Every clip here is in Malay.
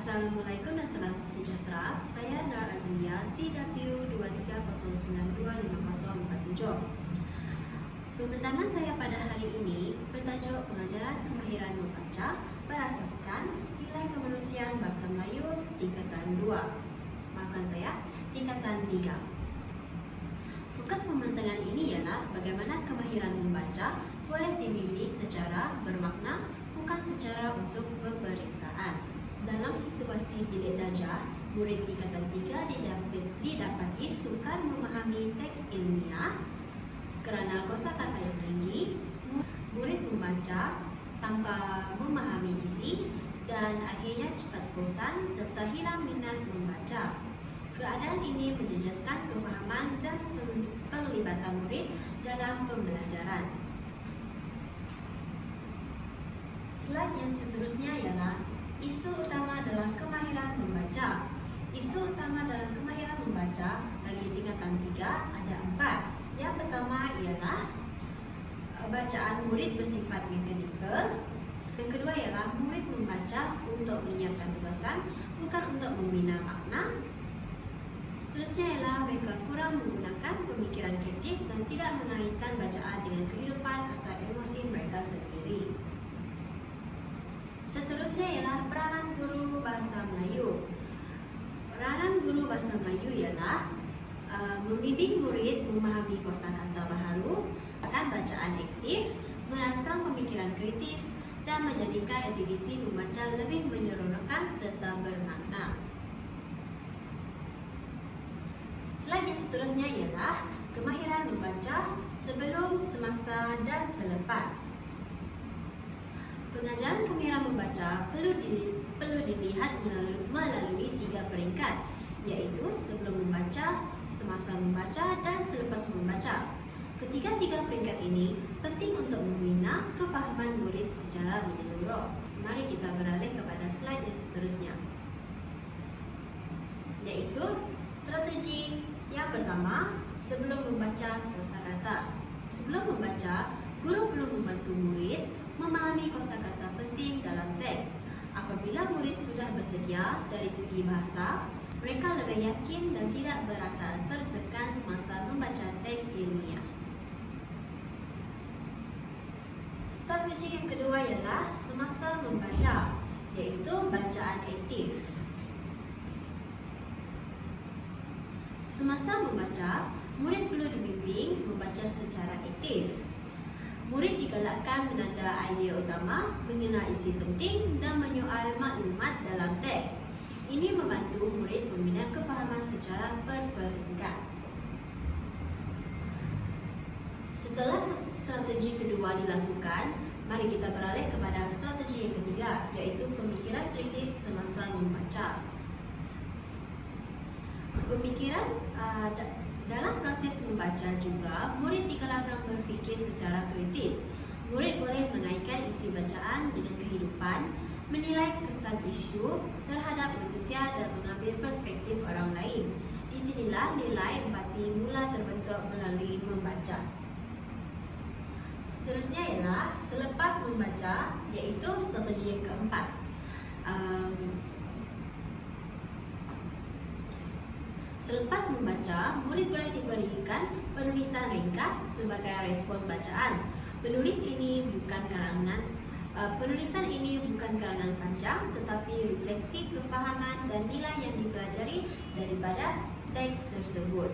Assalamualaikum dan salam sejahtera. Saya Nur Azmiya, CW23092547. Pembintangan saya pada hari ini bertajuk Pengajaran Kemahiran Membaca berasaskan Nilai Kemanusiaan Bahasa Melayu Tingkatan 2. Maafkan saya, Tingkatan 3. Fokus pembintangan ini ialah bagaimana kemahiran membaca boleh dimiliki secara bermakna, bukan secara untuk peperiksaan. Dalam situasi bilik darjah, murid tingkatan 3 didapati sukar memahami teks ilmiah kerana kosakata yang tinggi. Murid membaca tanpa memahami isi dan akhirnya cepat bosan serta hilang minat membaca. Keadaan ini menjejaskan kefahaman dan penglibatan murid dalam pembelajaran. Slide yang seterusnya ialah isu utama dalam kemahiran membaca. Isu utama dalam kemahiran membaca bagi tingkatan 3 ada 4. Yang pertama ialah bacaan murid bersifat mekanikal. Yang kedua ialah murid membaca untuk menyiapkan tugasan, bukan untuk membina makna. Seterusnya ialah mereka kurang menggunakan pemikiran kritis dan tidak mengaitkan bacaan dengan kehidupan atau emosi mereka sendiri. Seterusnya ialah peranan guru bahasa Melayu. Peranan guru bahasa Melayu ialah membimbing murid memahami kosakata baharu, bacaan aktif, merangsang pemikiran kritis dan menjadikan aktiviti membaca lebih menyeronokkan serta bermakna. Slide yang seterusnya ialah kemahiran membaca sebelum, semasa dan selepas. Pengajaran kemahiran membaca perlu dilihat melalui 3 peringkat, iaitu sebelum membaca, semasa membaca dan selepas membaca. Ketiga-tiga peringkat ini penting untuk membina kefahaman murid secara menyeluruh. Mari kita beralih kepada slide yang seterusnya, iaitu strategi yang pertama sebelum membaca kosakata. Sebelum membaca, guru perlu membantu murid memahami kosakata penting dalam teks. Apabila murid sudah bersedia dari segi bahasa, mereka lebih yakin dan tidak berasa tertekan semasa membaca teks ilmiah. Strategi yang kedua ialah semasa membaca, iaitu bacaan aktif. Semasa membaca, murid perlu dibimbing membaca secara aktif. Murid digalakkan menanda idea utama, mengenal isi penting dan menyoal maklumat dalam teks. Ini membantu murid membina kefahaman secara berperingkat. Setelah strategi kedua dilakukan, mari kita beralih kepada strategi yang ketiga, iaitu pemikiran kritis semasa membaca. Dalam proses membaca juga, murid digalakkan berfikir secara kritis. Murid boleh mengaitkan isi bacaan dengan kehidupan, menilai kesan isu terhadap manusia dan mengambil perspektif orang lain. Di sinilah nilai empati mula terbentuk melalui membaca. Seterusnya ialah selepas membaca, iaitu strategi yang keempat. Selepas membaca, murid boleh diberikan penulisan ringkas sebagai respon bacaan. Penulisan ini bukan karangan panjang, tetapi refleksi kefahaman dan nilai yang dipelajari daripada teks tersebut.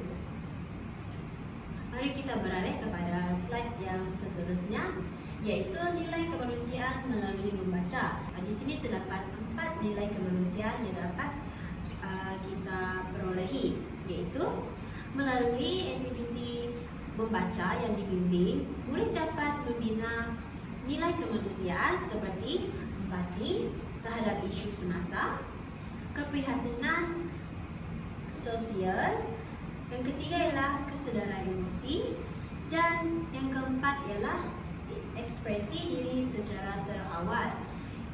Mari kita beralih kepada slide yang seterusnya, iaitu nilai kemanusiaan melalui membaca. Di sini terdapat 4 nilai kemanusiaan yang dapat kita perolehi, iaitu melalui aktiviti membaca yang dibimbing, murid dapat membina nilai kemanusiaan seperti empati terhadap isu semasa, keprihatinan sosial, yang ketiga ialah kesedaran emosi, dan yang keempat ialah ekspresi diri secara terawal,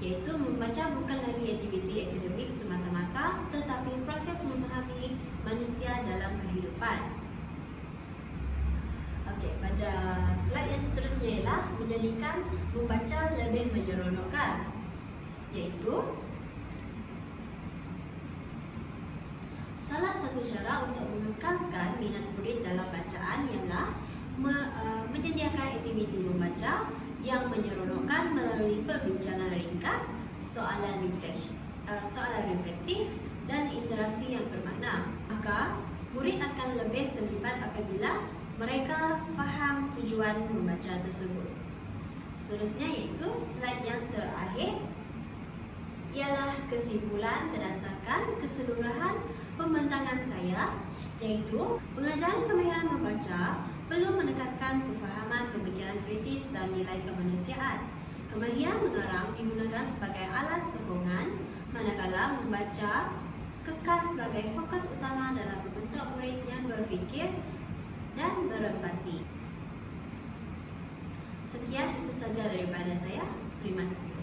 iaitu membaca bukan lagi aktiviti akademik semata-mata, tetapi proses memahami manusia dalam kehidupan. Okey, pada slide yang seterusnya ialah menjadikan membaca lebih menyeronokkan, iaitu satu cara untuk mengekalkan minat murid dalam bacaan ialah menyediakan aktiviti membaca yang menyeronokkan melalui perbincangan ringkas, soalan reflektif dan interaksi yang bermakna. Maka, murid akan lebih terlibat apabila mereka faham tujuan membaca tersebut. Seterusnya iaitu slide yang terakhir ialah kesimpulan berdasarkan keseluruhan pembentangan saya, iaitu pengajaran kemahiran membaca perlu menekankan kefahaman pemikiran kritis dan nilai kemanusiaan. Kemahiran mengarang digunakan sebagai alat sokongan, manakala membaca kekal sebagai fokus utama dalam membentuk murid yang berfikir dan berempati. Sekian itu saja daripada saya. Terima kasih.